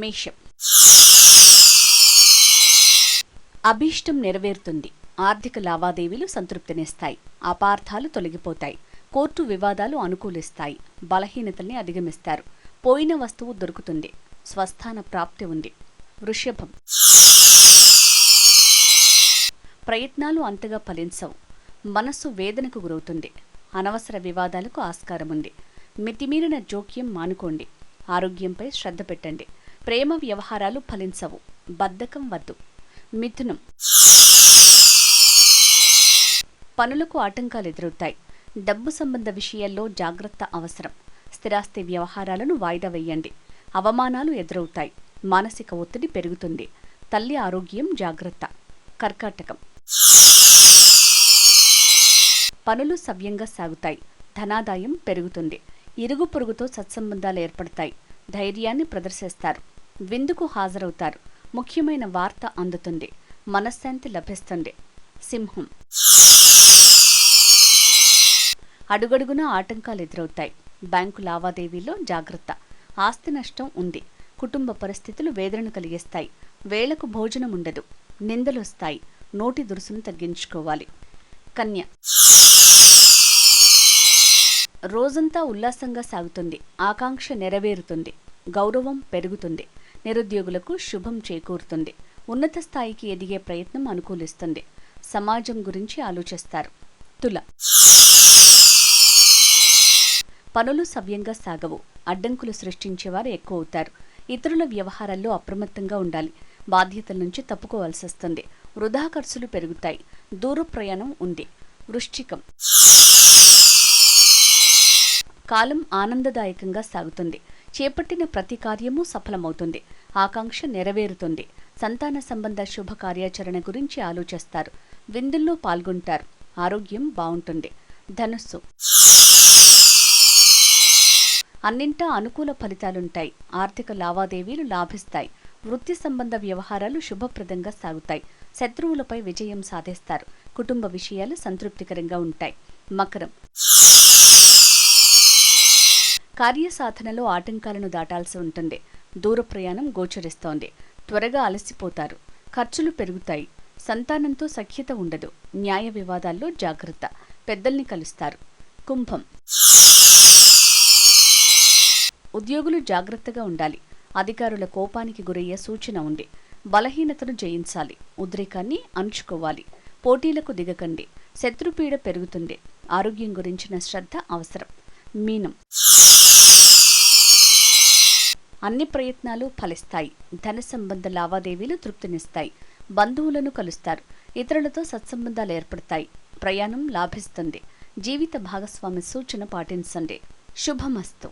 మేషం. అభీష్టం నెరవేరుతుంది. ఆర్థిక లావాదేవీలు సంతృప్తినిస్తాయి. అపార్థాలు తొలగిపోతాయి. కోర్టు వివాదాలు అనుకూలిస్తాయి. బలహీనతల్ని అధిగమిస్తారు. పోయిన వస్తువు దొరుకుతుంది. స్వస్థాన ప్రాప్తి ఉంది. వృషభం. ప్రయత్నాలు అంతగా ఫలించవు. మనస్సు వేదనకు గురవుతుంది. అనవసర వివాదాలకు ఆస్కారముంది. మితిమీరిన జోక్యం మానుకోండి. ఆరోగ్యంపై శ్రద్ధ పెట్టండి. ప్రేమ వ్యవహారాలు ఫలించవు. బద్ధకం వద్దు. మిథునం. పనులకు ఆటంకాలు ఎదురవుతాయి. డబ్బు సంబంధ విషయాల్లో జాగ్రత్త అవసరం. స్థిరాస్తి వ్యవహారాలను వాయిదా వేయండి. అవమానాలు ఎదురవుతాయి. మానసిక ఒత్తిడి పెరుగుతుంది. తల్లి ఆరోగ్యం జాగ్రత్త. కర్కాటకం. పనులు సవ్యంగా సాగుతాయి. ధనాదాయం పెరుగుతుంది. ఇరుగు పొరుగుతో సత్సంబంధాలు ఏర్పడతాయి. ధైర్యాన్ని ప్రదర్శిస్తారు. విందుకు హాజరవుతారు. ముఖ్యమైన వార్త అందుతుంది. మనశ్శాంతి లభిస్తుంది. సింహం. అడుగడుగునా ఆటంకాలు ఎదురవుతాయి. బ్యాంకు లావాదేవీల్లో జాగ్రత్త. ఆస్తి నష్టం ఉంది. కుటుంబ పరిస్థితులు వేదనను కలిగిస్తాయి. వేళకు భోజనం ఉండదు. నిందలొస్తాయి. నోటి దురుసును తగ్గించుకోవాలి. కన్య. రోజంతా ఉల్లాసంగా సాగుతుంది. ఆకాంక్ష నెరవేరుతుంది. గౌరవం పెరుగుతుంది. నిరుద్యోగులకు శుభం చేకూరుతుంది. ఉన్నత స్థాయికి ఎదిగే ప్రయత్నం అనుకూలిస్తుంది. సమాజం గురించి ఆలోచిస్తారు. తుల. పనులు సవ్యంగా సాగవు. అడ్డంకులు సృష్టించేవారు ఎక్కువ అవుతారు. ఇతరుల వ్యవహారాల్లో అప్రమత్తంగా ఉండాలి. బాధ్యతల నుంచి తప్పుకోవాల్సి వస్తుంది. వృధా ఖర్చులు పెరుగుతాయి. దూర ప్రయాణం ఉంది. వృశ్చికం. కాలం ఆనందదాయకంగా సాగుతుంది. చేపట్టిన ప్రతి కార్యము సఫలమవుతుంది. ఆకాంక్ష నెరవేరుతుంది. సంతాన సంబంధ శుభ కార్యాచరణ గురించి ఆలోచిస్తారు. విందుల్లో పాల్గొంటారు. ఆరోగ్యం బావుంటుంది. ధనుస్సు. అన్నింటా అనుకూల ఫలితాలుంటాయి. ఆర్థిక లావాదేవీలు లాభిస్తాయి. వృత్తి సంబంధ వ్యవహారాలు శుభప్రదంగా సాగుతాయి. శత్రువులపై విజయం సాధిస్తారు. కుటుంబ విషయాలు సంతృప్తికరంగా ఉంటాయి. మకరం. కార్యసాధనలో ఆటంకాలను దాటాల్సి ఉంటుంది. దూర ప్రయాణం గోచరిస్తోంది. త్వరగా అలసిపోతారు. ఖర్చులు పెరుగుతాయి. సంతానంతో సఖ్యత ఉండదు. న్యాయ వివాదాల్లో జాగ్రత్త. పెద్దల్ని కలుస్తారు. కుంభం. ఉద్యోగులు జాగ్రత్తగా ఉండాలి. అధికారుల కోపానికి గురయ్యే సూచన ఉంది. బలహీనతను జయించాలి. ఉద్రేకాన్ని అణుచుకోవాలి. పోటీలకు దిగకండి. శత్రుపీడ పెరుగుతుంది. ఆరోగ్యం గురించిన శ్రద్ధ అవసరం. మీనం. అన్ని ప్రయత్నాలు ఫలిస్తాయి. ధన సంబంధ లావాదేవీలు తృప్తినిస్తాయి. బంధువులను కలుస్తారు. ఇతరులతో సత్సంబంధాలు ఏర్పడతాయి. ప్రయాణం లాభిస్తుంది. జీవిత భాగస్వామి సూచన పాటించండి. శుభమస్తు.